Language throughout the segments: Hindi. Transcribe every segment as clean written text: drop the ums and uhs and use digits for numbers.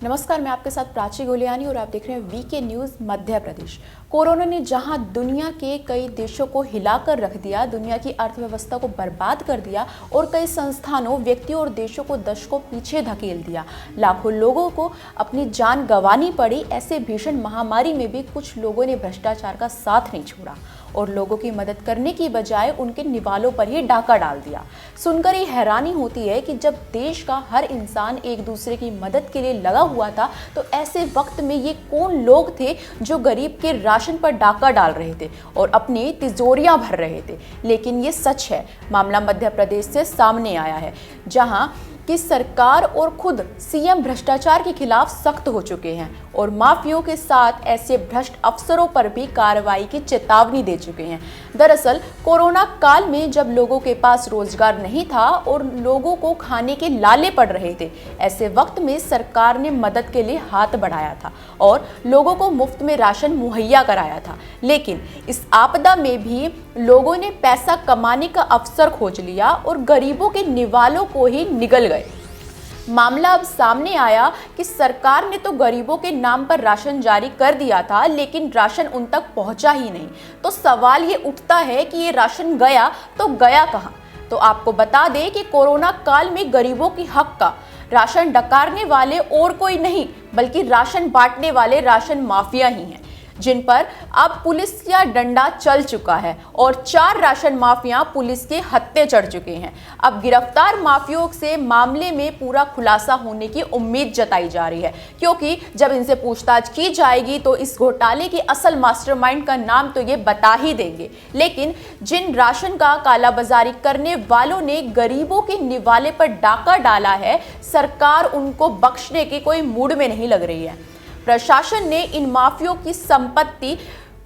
नमस्कार, मैं आपके साथ प्राची गोलियानी और आप देख रहे हैं VK news Madhya Pradesh. Corona ने जहां दुनिया के कई देशों को हिलाकर रख दिया, दुनिया की अर्थव्यवस्था को बर्बाद कर दिया और कई संस्थानों, व्यक्तियों और देशों को दशकों पीछे धकेल दिया, लाखों लोगों को अपनी जान गंवानी पड़ी। ऐसे भीषण महामारी में भी कुछ लोगों ने भ्रष्टाचार का साथ नहीं छोड़ा और लोगों की मदद करने की बजाय उनके निवालों पर ही डाका डाल दिया। सुनकर ही हैरानी होती है कि जब देश का हर इंसान एक दूसरे की मदद के लिए लगा हुआ था, तो ऐसे वक्त में ये कौन लोग थे जो गरीब के राशन पर डाका डाल रहे थे और अपनी तिजोरियां भर रहे थे। लेकिन ये सच है, मामला मध्य प्रदेश से सामने आया है, जहां कि सरकार और खुद सीएम भ्रष्टाचार के खिलाफ सख्त हो चुके हैं और माफियों के साथ ऐसे भ्रष्ट अफसरों पर भी कार्रवाई की चेतावनी दे चुके हैं। दरअसल कोरोना काल में जब लोगों के पास रोजगार नहीं था और लोगों को खाने के लाले पड़ रहे थे, ऐसे वक्त में सरकार ने मदद के लिए हाथ बढ़ाया था और लोगों को मुफ्त में राशन मुहैया कराया था। लेकिन इस आपदा में भी लोगों ने पैसा कमाने का अवसर खोज लिया और गरीबों के निवालों को ही निगल गए। मामला अब सामने आया कि सरकार ने तो गरीबों के नाम पर राशन जारी कर दिया था, लेकिन राशन उन तक पहुंचा ही नहीं। तो सवाल ये उठता है कि ये राशन गया तो गया कहां? तो आपको बता दें कि कोरोना काल में गरीबों की हक का राशन डकारने वाले और कोई नहीं, बल्कि राशन बांटने वाले राशन माफिया ही हैं, जिन पर अब पुलिस का डंडा चल चुका है और 4 राशन माफिया पुलिस के हत्थे चढ़ चुके हैं। अब गिरफ्तार माफियों से मामले में पूरा खुलासा होने की उम्मीद जताई जा रही है, क्योंकि जब इनसे पूछताछ की जाएगी तो इस घोटाले के असल मास्टरमाइंड का नाम तो ये बता ही देंगे। लेकिन जिन राशन का कालाबाजारी करने वालों ने गरीबों के निवाले पर डाका डाला है, सरकार उनको बख्शने के कोई मूड में नहीं लग रही है। प्रशासन ने इन माफियों की संपत्ति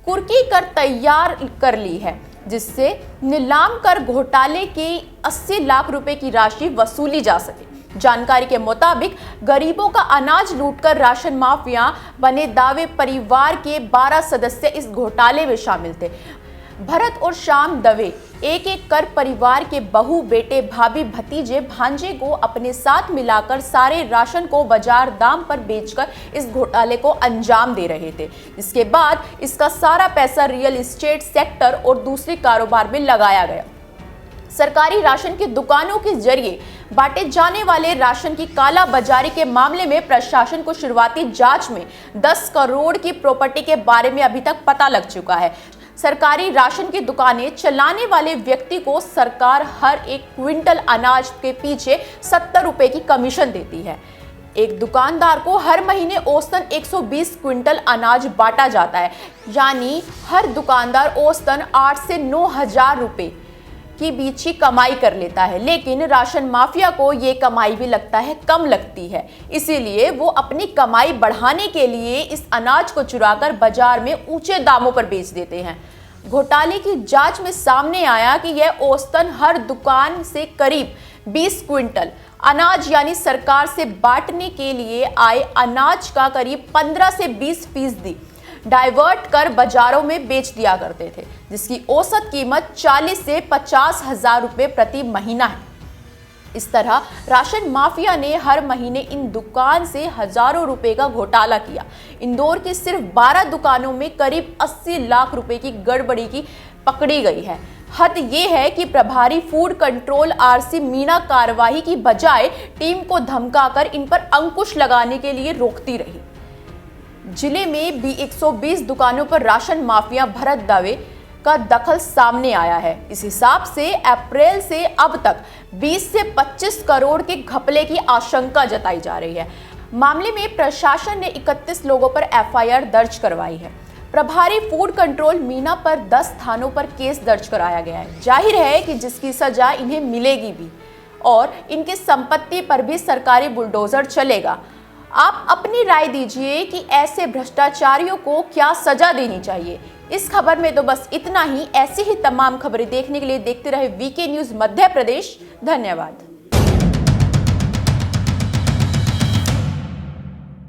कुर्की कर तैयार कर ली है, जिससे नीलाम कर घोटाले के 80 लाख रुपए की राशि वसूली जा सके। जानकारी के मुताबिक गरीबों का अनाज लूटकर राशन माफिया बने दावे परिवार के 12 सदस्य इस घोटाले में शामिल थे। भरत और श्याम दवे एक एक कर परिवार के बहू, बेटे, भाभी, भतीजे, भांजे को अपने साथ मिलाकर सारे राशन को बाजार दाम पर बेचकर इस घोटाले को अंजाम दे रहे थे। इसके बाद इसका सारा पैसा रियल एस्टेट सेक्टर और दूसरे कारोबार में लगाया गया। सरकारी राशन की दुकानों के जरिए बांटे जाने वाले राशन की काला बाजारी के मामले में प्रशासन को शुरुआती जांच में 10 करोड़ की प्रॉपर्टी के बारे में अभी तक पता लग चुका है। सरकारी राशन की दुकानें चलाने वाले व्यक्ति को सरकार हर एक क्विंटल अनाज के पीछे 70 रुपए की कमीशन देती है। एक दुकानदार को हर महीने औसतन 120 क्विंटल अनाज बांटा जाता है, यानी हर दुकानदार औसतन 8 से 9 हजार रुपए की बीच ही कमाई कर लेता है। लेकिन राशन माफिया को ये कमाई भी लगता है कम लगती है, इसीलिए वो अपनी कमाई बढ़ाने के लिए इस अनाज को चुराकर बाजार में ऊंचे दामों पर बेच देते हैं। घोटाले की जांच में सामने आया कि यह औसतन हर दुकान से करीब 20 क्विंटल अनाज, यानी सरकार से बांटने के लिए आए अनाज का करीब 15 से 20% डाइवर्ट कर बाजारों में बेच दिया करते थे, जिसकी औसत कीमत 40 से 50 हजार रुपए प्रति महीना है। इस तरह राशन माफिया ने हर महीने इन दुकान से हजारों रुपए का घोटाला किया। इंदौर की सिर्फ 12 दुकानों में करीब 80 लाख रुपए की गड़बड़ी की पकड़ी गई है। हद ये है कि प्रभारी फूड कंट्रोल आरसी मीना कार्रवाई की बजाय टीम को धमकाकर इन पर अंकुश लगाने के लिए रोकती रही। जिले में भी 120 दुकानों पर राशन माफिया भरत दवे का दखल सामने आया है। इस हिसाब से अप्रैल से अब तक 20 से 25 करोड़ के घपले की आशंका जताई जा रही है। मामले में प्रशासन ने 31 लोगों पर एफआईआर दर्ज करवाई है। प्रभारी फूड कंट्रोल मीना पर 10 थानों पर केस दर्ज कराया गया है। जाहिर है कि जिसकी सजा इन्हें मिलेगी भी और इनकी संपत्ति पर भी सरकारी बुलडोजर चलेगा। आप अपनी राय दीजिए कि ऐसे भ्रष्टाचारियों को क्या सजा देनी चाहिए। इस खबर में तो बस इतना ही। ऐसी ही तमाम खबरें देखने के लिए देखते रहे वीके न्यूज़ मध्य प्रदेश। धन्यवाद।